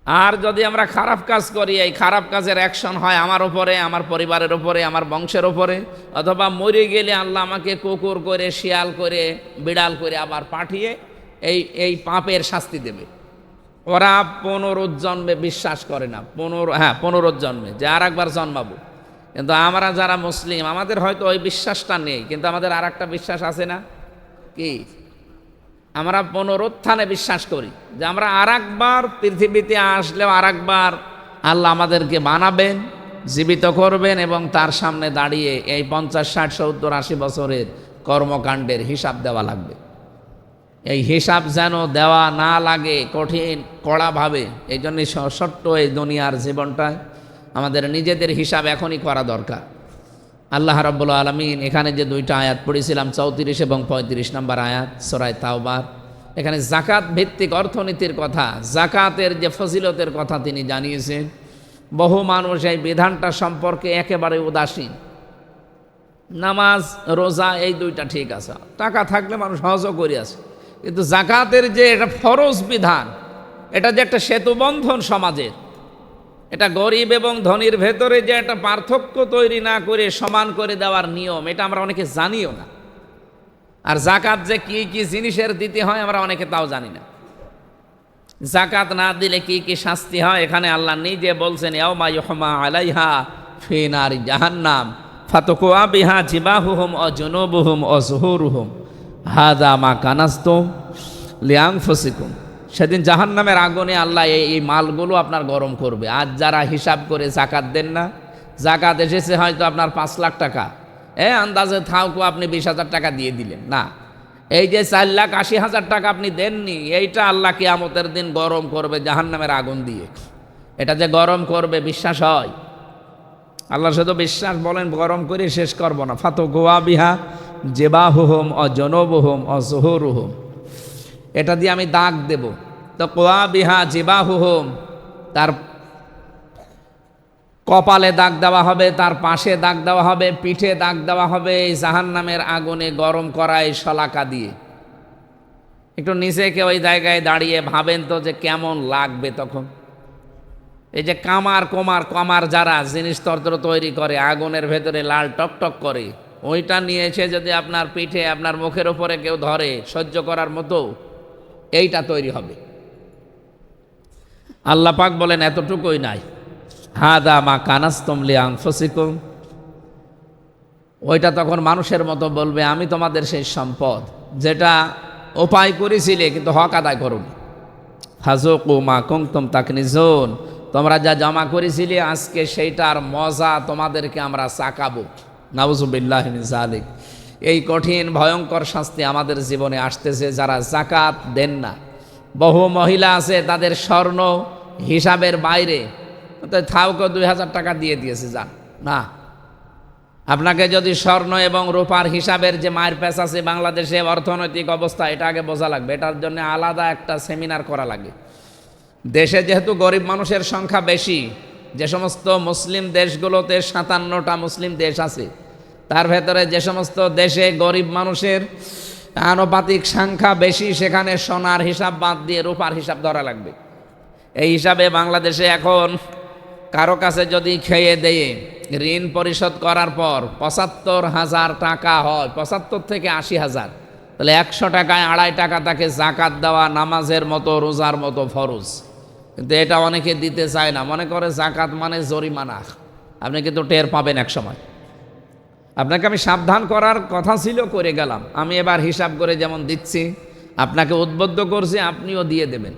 আর যদি আমরা খারাপ কাজ করি, এই খারাপ কাজের অ্যাকশন হয় আমার উপরে, আমার পরিবারের উপরে, আমার বংশের উপরে, অথবা মরে গেলে আল্লাহ আমাকে কুকুর করে, শিয়াল করে, বিড়াল করে আবার পাঠিয়ে এই পাপের শাস্তি দেবে। ওরা পুনরুজ্জন্মে বিশ্বাস করে না, পুনরুজ্জন্মে যে আর একবার জন্মাবো। কিন্তু আমরা যারা মুসলিম, আমাদের হয়তো ওই বিশ্বাসটা নেই, কিন্তু আমাদের আর একটা বিশ্বাস আছে না, কি? আমরা পুনরুত্থানে বিশ্বাস করি, যে আমরা আর একবার পৃথিবীতে আসলেও আর একবার আল্লাহ আমাদেরকে বানাবেন, জীবিত করবেন, এবং তার সামনে দাঁড়িয়ে এই 50, 60, 70, 80 বছরের কর্মকাণ্ডের হিসাব দেওয়া লাগবে। এই হিসাব যেন দেওয়া না লাগে কঠিন কড়াভাবে, এই জন্যই ছোট্ট এই দুনিয়ার জীবনটায় আমাদের নিজেদের হিসাব এখনই করা দরকার। আল্লাহ রাব্বুল আলামিন এখানে যে 2টা আয়াত পড়েছিলাম, 34 এবং 35 নম্বর আয়াত সূরা তাওবার, এখানে যাকাত ভিত্তিক অর্থনীতির কথা, যাকাতের যে ফজিলতের কথা তিনি জানিয়েছেন। বহু মানুষ এই বিধানটা সম্পর্কে একেবারে উদাসীন। নামাজ রোজা এই 2টা ঠিক আছে, টাকা থাকলে মানুষ হজও করে আসে, কিন্তু যাকাতের যে এটা ফরজ বিধান, এটা যে একটা সেতুবন্ধন সমাজের, এটা গরিব এবং ধনীর ভেতরে যে একটা পার্থক্য তৈরি না করে সমান করে দেওয়ার নিয়ম, এটা আমরা অনেকে জানিও না। আর যাকাত যে কি কি জিনিসের দিতে হয় আমরা অনেকে তাও জানি না। যাকাত না দিলে কি কি শাস্তি হয়, এখানে আল্লাহ নিজে বলছেন, ইয়াউমা ইউহমা আলাইহা ফি নারি জাহান্নাম ফাতুকুয়া বিহা জিবাহুহুম ওয়া জুনুবুহুম ওয়া যুহুরুহুম হাযা মা কানাসতুম লিআনফুসিকুম। সেদিন জাহান্নামের আগুনে আল্লাহ এই মালগুলো আপনার গরম করবে। আজ যারা হিসাব করে যাকাত দেন না, যাকাত এসেছে হয়তো আপনার 5 লাখ টাকা, আন্দাজে থাকো আপনি 20,000 টাকা দিয়ে দিলেন, না, এই যে 4,80,000 টাকা আপনি দেননি, এইটা আল্লাহ কিয়ামতের দিন গরম করবে জাহান্নামের আগুন দিয়ে। এটা যে গরম করবে বিশ্বাস হয়? আল্লাহ শুধু বিশ্বাস বলেন, গরম করে শেষ করব না। ফাতো গোয়া বিহা জেবাহুহুম অজনবহুম অজহুরুহুম, এটা দিয়ে আমি দাগ দেব। তো কোয়া বিহা জেবাহুহুম, তার কপালে দাগ দেওয়া হবে, তার পাশে দাগ দেওয়া হবে, পিঠে দাগ দেওয়া হবে, এই জাহান্নামের আগুনে গরম করা এই শলাকা দিয়ে। একটু নিচে কেউ ওই জায়গায় দাঁড়িয়ে ভাবেন তো যে কেমন লাগবে তখন। এই যে কামার যারা জিনিসপত্র তৈরি করে আগুনের ভেতরে লাল টকটক করে, ওইটা নিয়ে এসে যদি আপনার পিঠে আপনার মুখের উপরে কেউ ধরে সহ্য করার মতো এইটা তৈরি হবে। আল্লাহ পাক বলেন এতটুকুই নাই, হাদা মা কানাস্তুম লিআনফুসিকুম, ওইটা তখন মানুষের মতো বলবে আমি তোমাদের সেই সম্পদ যেটা উপায় করেছিলে কিন্তু হক আদায় করোনি। ফাজুকু মা কুনতুম তাকনিজুন, তোমরা যা জমা করেছিলে আজকে সেইটার মজা তোমাদেরকে আমরা চাকাবো। নাউজুবিল্লাহি মিন যালিক। এই কঠিন ভয়ঙ্কর শাস্তি আমাদের জীবনে আসতেছে যারা যাকাত দেন না। বহু মহিলা আছে তাদের স্বর্ণ হিসাবের বাইরে, তো থাউকে 2,000 টাকা দিয়ে দিয়েছে, যান না। আপনাকে যদি স্বর্ণ এবং রূপার হিসাবের যে মায়ের প্যাচ আছে বাংলাদেশে অর্থনৈতিক অবস্থা, এটা আগে বোঝা লাগবে। এটার জন্য আলাদা একটা সেমিনার করা লাগে। দেশে যেহেতু গরিব মানুষের সংখ্যা বেশি, যে সমস্ত মুসলিম দেশগুলোতে 57টা মুসলিম দেশ আছে, তার ভেতরে যে সমস্ত দেশে গরিব মানুষের আনুপাতিক সংখ্যা বেশি, সেখানে সোনার হিসাব বাদ দিয়ে রূপার হিসাব ধরা লাগবে। এই হিসাবে বাংলাদেশে এখন কারো কাছে যদি খেয়ে দেয়ে ঋণ পরিশোধ করার পর 75,000 টাকা হয়, 75 থেকে 80,000, তাহলে 100 টাকায় 2.5 টাকা তাকে জাকাত দেওয়া নামাজের মতো রোজার মতো ফরজ। কিন্তু এটা অনেকে দিতে চায় না, মনে করে জাকাত মানে জরিমানা। আপনি কিন্তু টের পাবেন এক সময়। আপনাকে আমি সাবধান করার কথা ছিল, করে গেলাম। আমি এবার হিসাব করে যেমন দিচ্ছি, আপনাকে উদ্বুদ্ধ করছি, আপনিও দিয়ে দেবেন।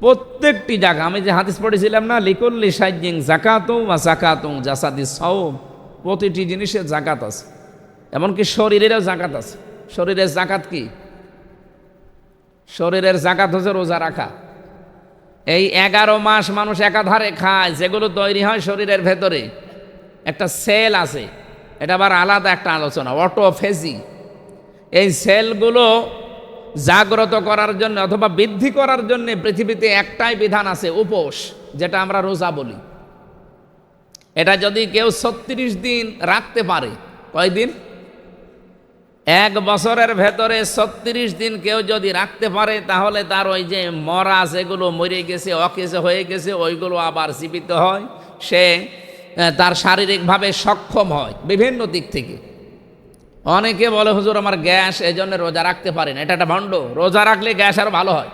প্রত্যেকটি জায়গা, আমি যে হাদিস পড়েছিলাম না, লিকুল্লি শাইইন যাকাতুন ওয়া যাকাতুন জাসাদিস সাওম, প্রতিটি জিনিসের জাকাত আছে, এমনকি শরীরেরও জাকাত আছে। শরীরের জাকাত কি? শরীরের জাকাত হচ্ছে রোজা রাখা। এই 11 মাস মানুষ একাধারে খায়, যেগুলো তৈরি হয় শরীরের ভেতরে একটা সেল আছে, এটা আবার আলাদা একটা আলোচনা, অটোফেজি। এই সেলগুলো জাগ্রত করার জন্য অথবা বৃদ্ধি করার জন্য পৃথিবীতে একটাই বিধান আছে, উপোস, যেটা আমরা রোজা বলি। এটা যদি কেউ 36 দিন রাখতে পারে, কয়দিন? 1 বছরের ভেতরে 36 দিন কেউ যদি রাখতে পারে, তাহলে তার ওই যে মরা যেগুলো মরে গেছে, অকেজ হয়ে গেছে, ওইগুলো আবার জীবিত হয়। সে তার শারীরিকভাবে সক্ষম হয় বিভিন্ন দিক থেকে। অনেকে বলে হুজুর আমার গ্যাস, এই জন্য রোজা রাখতে পারেন, এটা একটা ভণ্ড। রোজা রাখলে গ্যাস আরও ভালো হয়।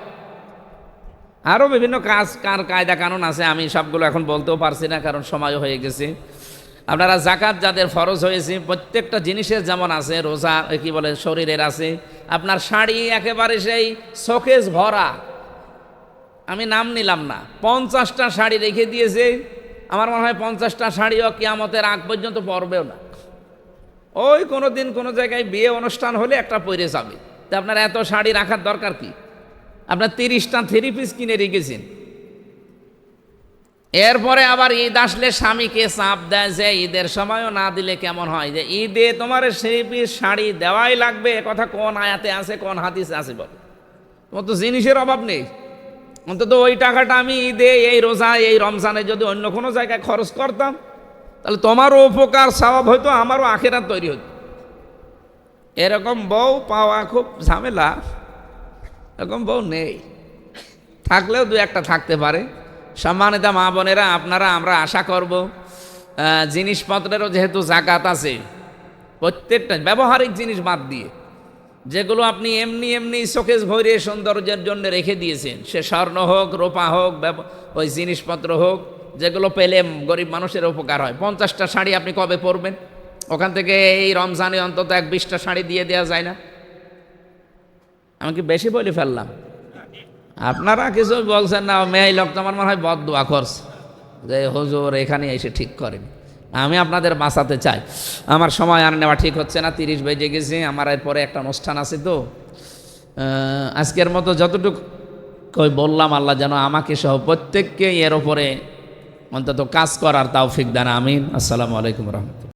আরও বিভিন্ন কায়দা কানুন আছে, আমি সবগুলো এখন বলতেও পারছি না কারণ সময়ও হয়ে গেছে। আপনারা জাকাত যাদের ফরজ হয়েছে, প্রত্যেকটা জিনিসের যেমন আছে, রোজা কি বলে শরীরের আছে। আপনার শাড়ি একেবারে সেই শোকেস ভরা, আমি নাম নিলাম না, 50টা শাড়ি রেখে দিয়েছে। আমার মনে হয় 50টা শাড়িও কিয়ামতের আগ পর্যন্ত পরবেও না। ওই কোনো দিন কোনো জায়গায় বিয়ে অনুষ্ঠান হলে একটা পরে যাবে। তা আপনার এত শাড়ি রাখার দরকার কি? আপনার 30টা 3 পিস কিনে রেখেছেন, এরপরে আবার ঈদ আসলে স্বামীকে চাপ দেয় যে ঈদের সময়ও না দিলে কেমন হয়, যে ঈদে তোমার 3 পিস শাড়ি দেওয়াই লাগবে। কথা কোন আয়াতে আছে, কোন হাদিসে আছে? বল, তোমার তো জিনিসের অভাব নেই। অন্তত ওই টাকাটা আমি ঈদে, এই রোজা, এই রমজানে যদি অন্য কোনো জায়গায় খরচ করতাম, তাহলে তোমারও উপকার সওয়াব হইতো, আমারও আখিরাত তৈরি হতো। এরকম বউ পাওয়া খুব ঝামেলা। এরকম বউ নেই, থাকলেও 2-1টা থাকতে পারে। সম্মানিত মা বোনেরা, আপনারা, আমরা আশা করব জিনিসপত্রেরও যেহেতু জাকাত আছে, প্রত্যেকটা ব্যবহারিক জিনিস বাদ দিয়ে যেগুলো আপনি এমনি এমনি শোকেস ভরে সৌন্দর্যের জন্য রেখে দিয়েছেন, সে স্বর্ণ হোক, রূপা হোক, ওই জিনিসপত্র হোক, যেগুলো পেলে গরিব মানুষের উপকার হয়। 50টা শাড়ি আপনি কবে পরবেন? ওখান থেকে এই রমজানে অন্তত 20টা শাড়ি দিয়ে দেওয়া যায় না? আমি কি বেশি বলে ফেললাম? আপনারা কিছু বলছেন না, মেয়ে লোক তো আমার মনে হয় বদদোয়া করছে যে হুজুর এখানে এসে ঠিক করেন। আমি আপনাদের বাঁচাতে চাই। আমার সময় আর নেওয়া ঠিক হচ্ছে না, 30 বেজে গেছে। আমার এরপরে একটা অনুষ্ঠান আছে, তো আজকের মতো যতটুকু বললাম, আল্লাহ যেন আমাকে সহ প্রত্যেককে এর ওপরে অন্তত কাজ করার তৌফিক দান। আমিন। আসসালামু আলাইকুম রহমতুল্লাহ।